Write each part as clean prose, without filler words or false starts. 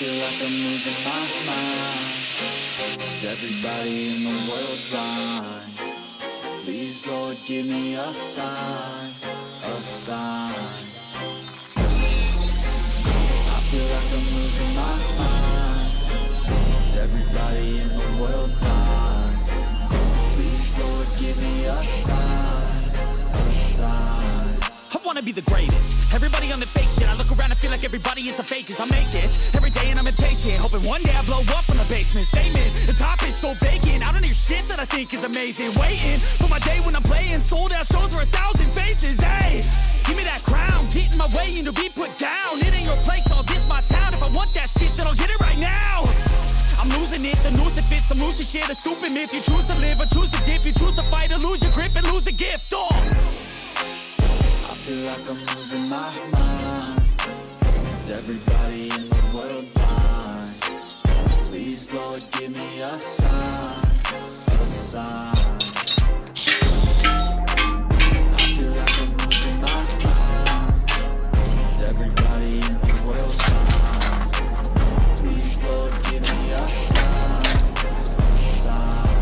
feel like I'm losing my mind. Is everybody in the world blind? Please, Lord, give me a sign, a sign. I feel like I'm losing my mind. Is everybody in the world blind? Please, Lord, give me a sign, a sign. I wanna be the greatest. Everybody on the fake shit. I look around and feel like everybody is the fakest. I make this every day and I'm impatient, hoping one day I blow up from the basement. Statement, the top is so vacant. I don't hear shit that I think is amazing. Waiting for my day when I'm playing sold out shows for 1,000 faces. Hey, give me that crown, get in my way and to be put down. It ain't your place, all this my town. If I want that shit, then I'll get it right now. I'm losing it, the noose that fits, I'm losing shit. A stupid myth, you choose to live or choose to dip. You choose to fight or lose your grip and lose a gift. Oh, I feel like I'm losing my mind. Is everybody in the world blind? Please, Lord, give me a sign, a sign. I feel like I'm losing my mind. Is everybody in the world blind? Please, Lord, give me a sign, a sign.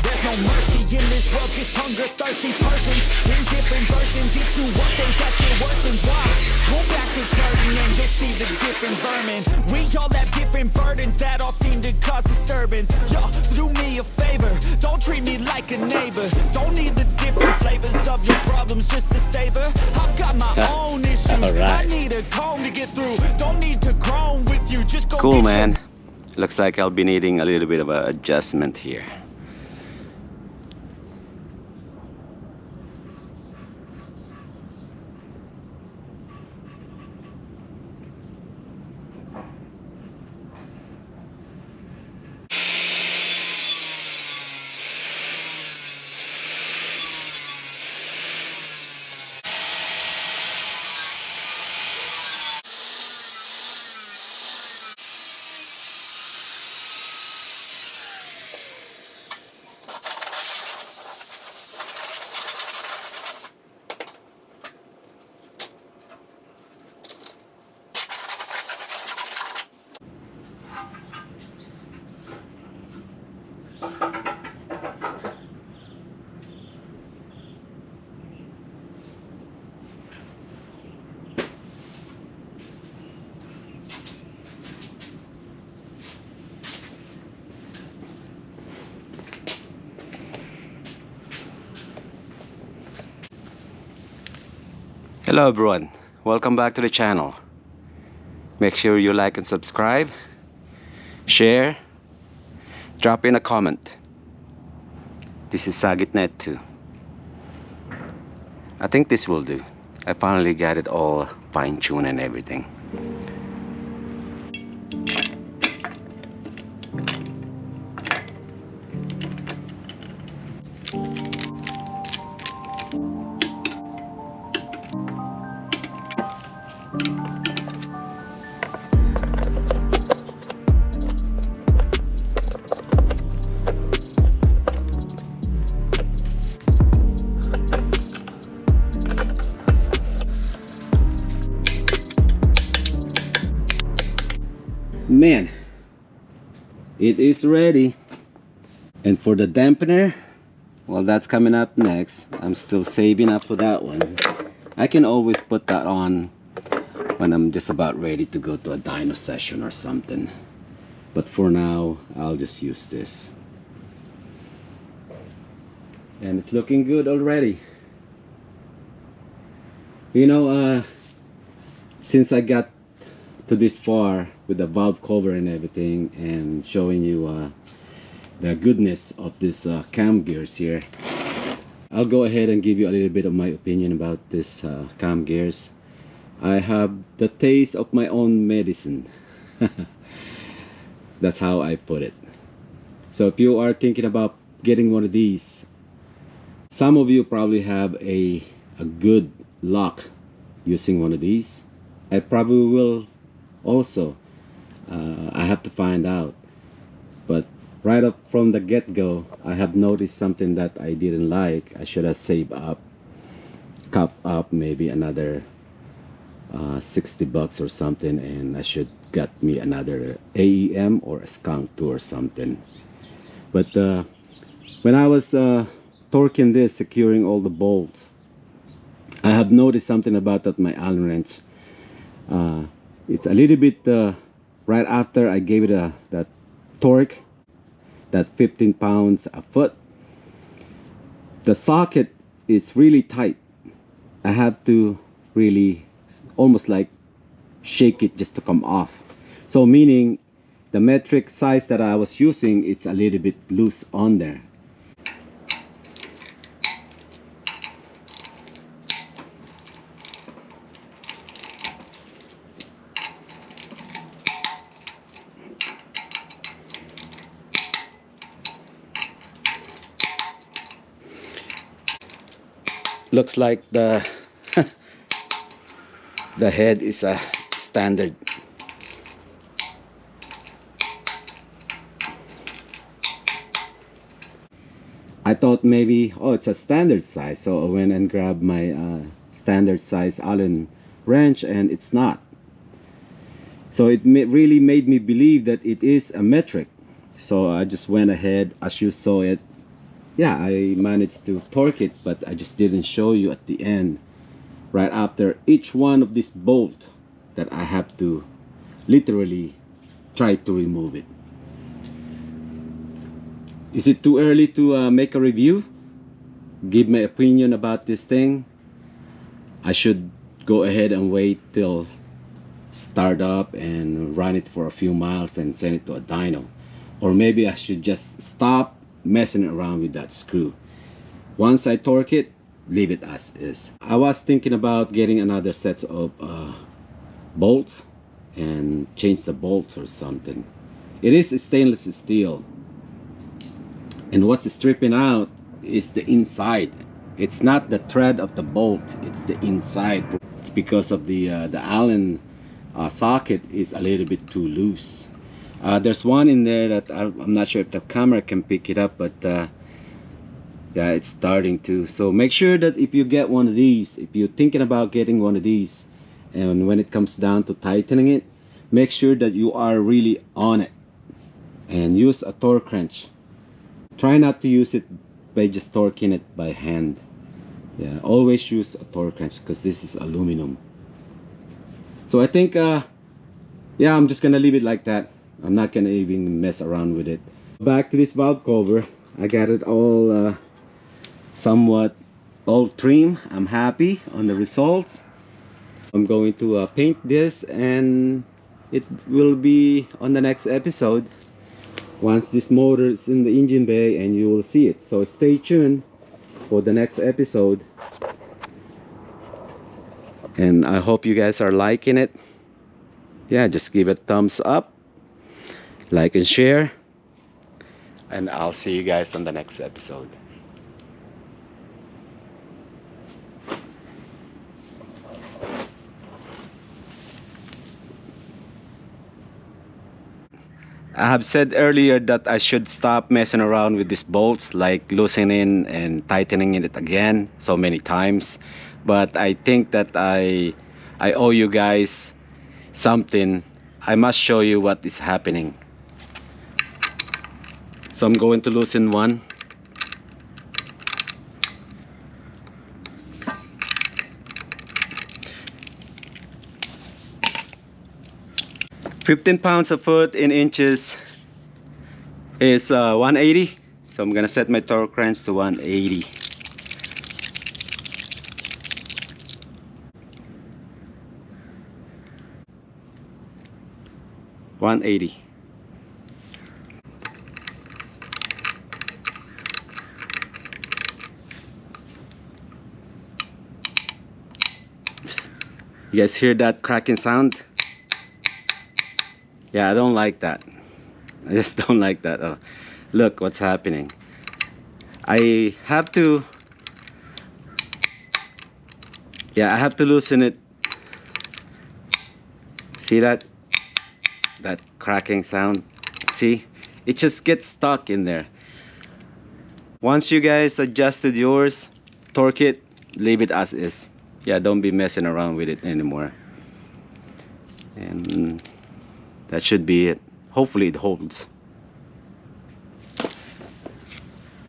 there's no mercy in this world, just hunger, thirsty persons in different versions. Each new update that shit worsens. Why? Pull back the curtain and you'll see the different vermin. We all have different burdens that all seem to cause disturbance. Yo, so do me a favor, don't treat me like a neighbor. Don't need the different flavors of your problems just to savor. I've got my own issues. I need a comb to get through. Don't need to groan with you. Just go. Cool, man. Looks like I'll be needing a little bit of an adjustment here. Hello everyone, welcome back to the channel. Make sure you like and subscribe, share, drop in a comment. This is Sagitnet 2. I think this will do. I finally got it all fine-tuned and everything. Man, it is ready. And for the dampener, well, that's coming up next. I'm still saving up for that one. I can always put that on when I'm just about ready to go to a dyno session or something, but for now I'll just use this. And it's looking good already. You know, since I got to this far with the valve cover and everything and showing you the goodness of this cam gears here, I'll go ahead and give you a little bit of my opinion about this cam gears. I have the taste of my own medicine. That's how I put it. So if you are thinking about getting one of these, some of you probably have a good luck using one of these. I probably will also. I have to find out, but right up from the get-go I have noticed something that I didn't like. I should have saved up, cup up maybe another 60 bucks or something, and I should get me another AEM or a skunk 2 or something. But when I was torquing this, securing all the bolts, I have noticed something about that my Allen wrench. It's a little bit right after I gave it that torque, that 15 pounds a foot, the socket is really tight. I have to really almost like shake it just to come off. So meaning the metric size that I was using, it's a little bit loose on there. Looks like the the head is a standard. I thought maybe, oh, it's a standard size, so I went and grabbed my standard size Allen wrench, and it's not. So it really made me believe that it is a metric. So I just went ahead, as you saw it. Yeah, I managed to torque it, but I just didn't show you at the end, right after each one of this bolt, that I have to literally try to remove it. Is it too early to make a review? Give my opinion about this thing? I should go ahead and wait till start up and run it for a few miles and send it to a dyno. Or maybe I should just stop messing around with that screw. Once I torque it, leave it as is. I was thinking about getting another set of bolts and change the bolts or something. It is stainless steel, and what's stripping out is the inside. It's not the thread of the bolt, it's the inside. It's because of the Allen socket is a little bit too loose. There's one in there that I'm not sure if the camera can pick it up, but yeah, it's starting to. So make sure that if you get one of these, if you're thinking about getting one of these, and when it comes down to tightening it, make sure that you are really on it and use a torque wrench. Try not to use it by just torquing it by hand. Yeah, always use a torque wrench because this is aluminum. So I think yeah, I'm just gonna leave it like that. I'm not gonna even mess around with it. Back to this valve cover. I got it all somewhat all trim. I'm happy on the results. So I'm going to paint this, and it will be on the next episode once this motor is in the engine bay, and you will see it. So stay tuned for the next episode, and I hope you guys are liking it. Yeah, just give it a thumbs up, like and share, and I'll see you guys on the next episode. I have said earlier that I should stop messing around with these bolts, like loosening and tightening it again so many times. But I think that I owe you guys something. I must show you what is happening. So I'm going to loosen one. £15 a foot in inches is 180. So I'm gonna set my torque wrench to 180. You guys hear that cracking sound? Yeah, I don't like that. I just don't like that. Oh, look what's happening. I have to, yeah, I have to loosen it. See that? That cracking sound? See? It just gets stuck in there. Once you guys adjusted yours, torque it, leave it as is. Yeah, don't be messing around with it anymore. And that should be it. Hopefully it holds.